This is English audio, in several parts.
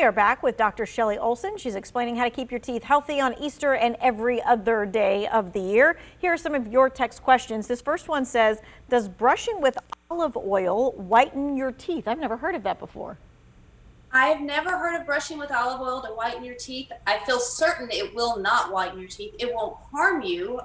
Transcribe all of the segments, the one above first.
We are back with Dr. Shelley Olson. She's explaining how to keep your teeth healthy on Easter and every other day of the year. Here are some of your text questions. This first one says, does brushing with olive oil whiten your teeth? I've never heard of that before. I've never heard of brushing with olive oil to whiten your teeth. I feel certain it will not whiten your teeth. It won't harm you,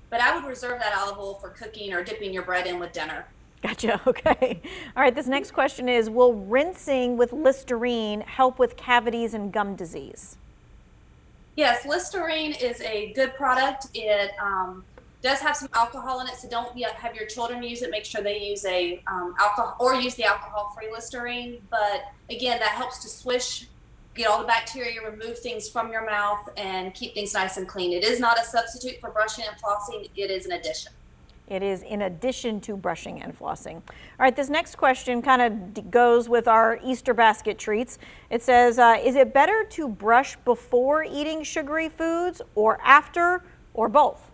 but I would reserve that olive oil for cooking or dipping your bread in with dinner. Gotcha. Okay. All right. This next question is, will rinsing with Listerine help with cavities and gum disease? Yes, Listerine is a good product. It does have some alcohol in it, so don't have your children use it. Make sure they use alcohol or use the alcohol-free Listerine. But again, that helps to swish, get all the bacteria, remove things from your mouth, and keep things nice and clean. It is not a substitute for brushing and flossing. It is an addition. It is in addition to brushing and flossing. All right, this next question kind of goes with our Easter basket treats. It says, is it better to brush before eating sugary foods or after, or both?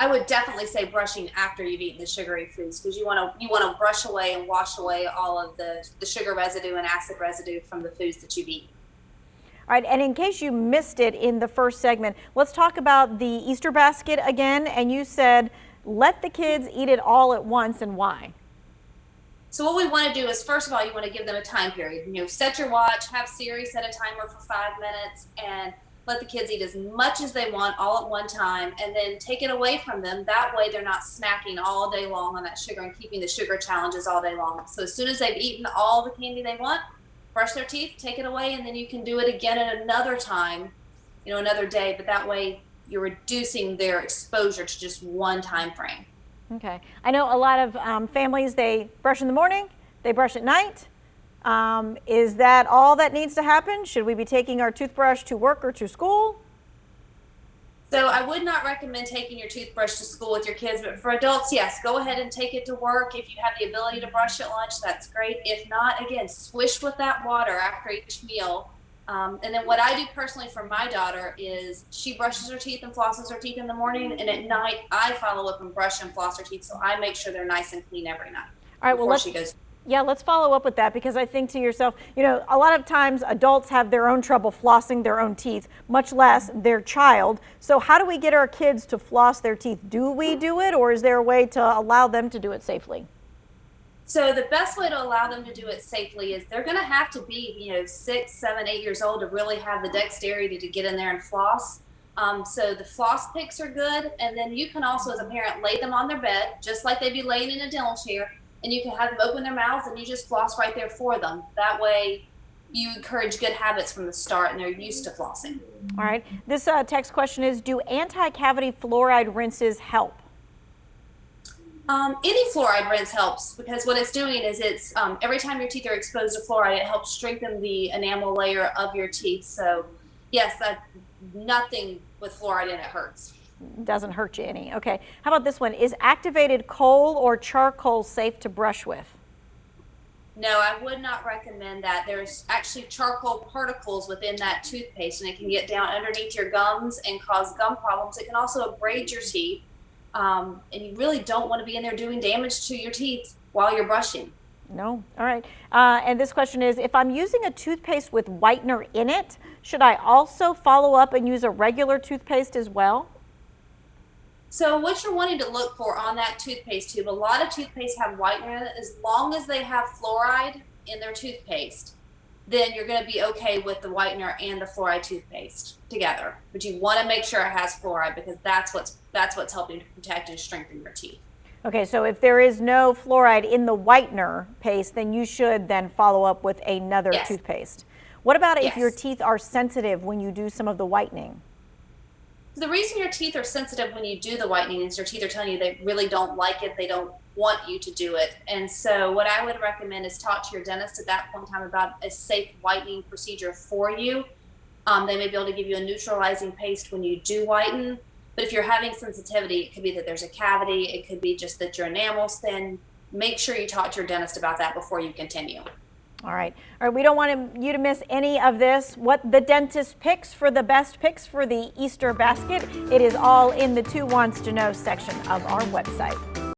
I would definitely say brushing after you've eaten the sugary foods, because you want to brush away and wash away all of the sugar residue and acid residue from the foods that you've eaten. All right, and in case you missed it in the first segment, let's talk about the Easter basket again. And you said, let the kids eat it all at once, and why? So what we want to do is, first of all, you want to give them a time period. Set your watch, have Siri set a timer for 5 minutes, and let the kids eat as much as they want all at one time, and then take it away from them. That way they're not snacking all day long on that sugar and keeping the sugar challenges all day long. So as soon as they've eaten all the candy they want, brush their teeth, take it away, and then you can do it again at another time, another day, but that way you're reducing their exposure to just one time frame. Okay. I know a lot of families, they brush in the morning, they brush at night. Is that all that needs to happen? Should we be taking our toothbrush to work or to school? So I would not recommend taking your toothbrush to school with your kids, but for adults, yes, go ahead and take it to work. If you have the ability to brush at lunch, that's great. If not, again, swish with that water after each meal. And then what I do personally for my daughter is she brushes her teeth and flosses her teeth in the morning, and at night I follow up and brush and floss her teeth, so I make sure they're nice and clean every night. All right, well, let's follow up with that, because I think to yourself, a lot of times adults have their own trouble flossing their own teeth, much less their child. So how do we get our kids to floss their teeth? Do we do it, or is there a way to allow them to do it safely? So the best way to allow them to do it safely is they're going to have to be, 6, 7, 8 years old to really have the dexterity to get in there and floss. So the floss picks are good. And then you can also, as a parent, lay them on their bed, just like they'd be laying in a dental chair, and you can have them open their mouths and you just floss right there for them. That way you encourage good habits from the start and they're used to flossing. All right. This text question is, do anti-cavity fluoride rinses help? Any fluoride rinse helps, because what it's doing is it's every time your teeth are exposed to fluoride, it helps strengthen the enamel layer of your teeth. So yes, nothing with fluoride in it hurts. Doesn't hurt you any. Okay. How about this one? Is activated coal or charcoal safe to brush with? No, I would not recommend that. There's actually charcoal particles within that toothpaste, and it can get down underneath your gums and cause gum problems. It can also abrade your teeth. And you really don't want to be in there doing damage to your teeth while you're brushing. No. All right. And this question is, if I'm using a toothpaste with whitener in it, should I also follow up and use a regular toothpaste as well? So what you're wanting to look for on that toothpaste tube, a lot of toothpaste have whitener in it. As long as they have fluoride in their toothpaste, then you're going to be okay with the whitener and the fluoride toothpaste together. But you want to make sure it has fluoride, because that's what's helping to protect and strengthen your teeth. Okay, so if there is no fluoride in the whitener paste, then you should then follow up with another toothpaste. What about if your teeth are sensitive when you do some of the whitening? The reason your teeth are sensitive when you do the whitening is your teeth are telling you they really don't like it. They don't want you to do it. And so what I would recommend is talk to your dentist at that point in time about a safe whitening procedure for you. They may be able to give you a neutralizing paste when you do whiten. But if you're having sensitivity, it could be that there's a cavity. It could be just that your enamel's thin. Make sure you talk to your dentist about that before you continue. All right. We don't want you to miss any of this. What the dentist picks for the best picks for the Easter basket. It is all in the 2 Wants to Know section of our website.